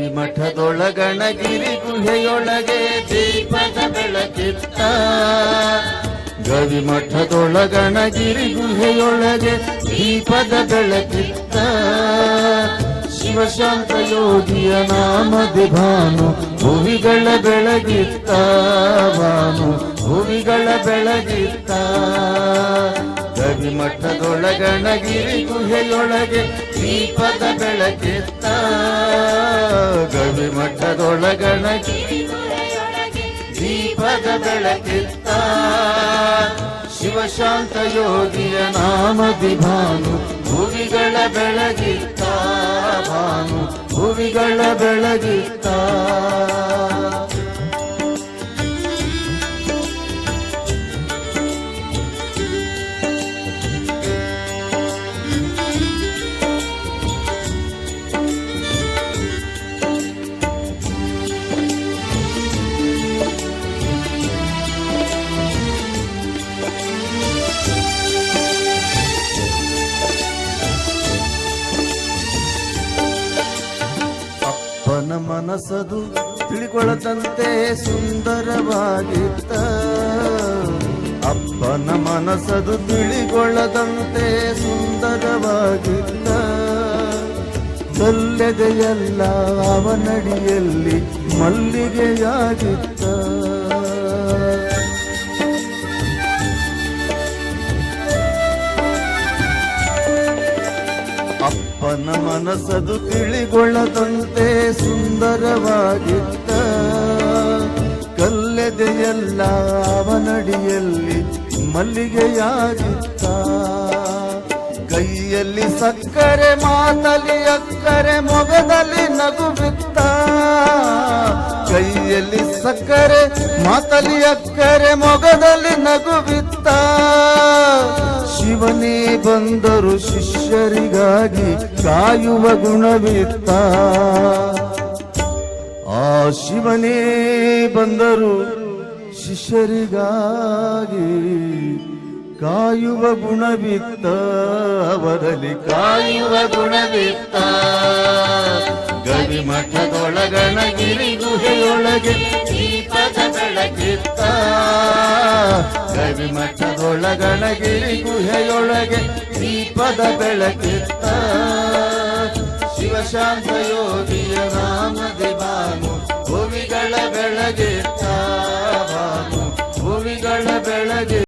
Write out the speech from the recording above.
ಗವಿಮಠದೊಳಗಣಗಿರಿ ಗುಹೆಯೊಳಗೆ ದೀಪದ ಬೆಳಕಿತ್ತ. ಗವಿಮಠದೊಳಗಣಗಿರಿ ಗುಹೆಯೊಳಗೆ ದೀಪದ ಬೆಳಕಿತ್ತ. ಶಿವಶಾಂತ ಯೋಗಿಯ ನಾಮದಿ ಭಾನು ಭುವಿಗಳ ಬೆಳಗಿತ್ತ. ಭಾನು ಭುವಿಗಳ ಬೆಳಗಿತ್ತ. ಗವಿಮಠದೊಳಗಣಗಿರಿ ಗುಹೆಯೊಳಗೆ ದೀಪದ ಬೆಳಕಿತ್ತ. ಗವಿಮಠದೊಳಗಣಗಿರಿ ದೀಪದ ಬೆಳಕಿತ್ತ. ಶಿವಶಾಂತ ಯೋಗಿಯ ನಾಮದಿ ಭಾನು ಭುವಿಗಳ ಬೆಳಗಿತ್ತ. ಭಾನು ಭುವಿಗಳ ಬೆಳಗಿತ್ತ. ಅಪ್ಪನ ಮನಸ್ಸದು ತಿಳಿಕೊಳ್ಳದಂತೆ ಸುಂದರವಾಗಿತ್ತ. ಅಪ್ಪನ ಮನಸ್ಸದು ತಿಳಿಕೊಳ್ಳದಂತೆ ಸುಂದರವಾಗಿತ್ತ. ಕಲ್ಲೆದೆಯಲ್ಲ ಅವನಡಿಯಲ್ಲಿ ಮಲ್ಲಿಗೆಯಾಗಿತ್ತ. ಅಪ್ಪನ ಮನಸ್ಸದು ತಿಳಿಗೊಳ್ಳದಂತೆ ಸುಂದರವಾಗಿತ್ತ. ಕಲ್ಲೆದೆಯಲ್ಲ ಅವನಡಿಯಲ್ಲಿ ಮಲ್ಲಿಗೆಯಾಗಿತ್ತ. ಕೈಯಲ್ಲಿ ಸಕ್ಕರೆ ಮಾತಲಿ ಅಕ್ಕರೆ ಮೊಗದಲ್ಲಿ ನಗುವಿತ್ತ. ಕೈಯಲ್ಲಿ ಸಕ್ಕರೆ ಮಾತಲಿ ಅಕ್ಕರೆ ಮೊಗದಲ್ಲಿ ನಗುವಿತ್ತ. ಶಿವನೇ ಬಂದರು ಶಿಷ್ಯರಿಗಾಗಿ ಕಾಯುವ ಗುಣವಿತ್ತ. ಆ ಶಿವನೇ ಬಂದರು ಶಿಷ್ಯರಿಗಾಗಿ ಕಾಯುವ ಗುಣವಿತ್ತ. ಅವರಲ್ಲಿ ಕಾಯುವ ಗುಣವಿತ್ತ. ಗವಿಮಠದೊಳಗಣಗಿರಿ ಗುಹೆಯೊಳಗೆ ದೀಪದ ಬೆಳಕಿತ್ತ. ಗವಿಮಠದೊಳಗಣಗಿರಿ ಗುಹೆಯೊಳಗೆ ದೀಪದ ಬೆಳಕಿತ್ತ. ಶಿವಶಾಂತ ಯೋಗಿಯ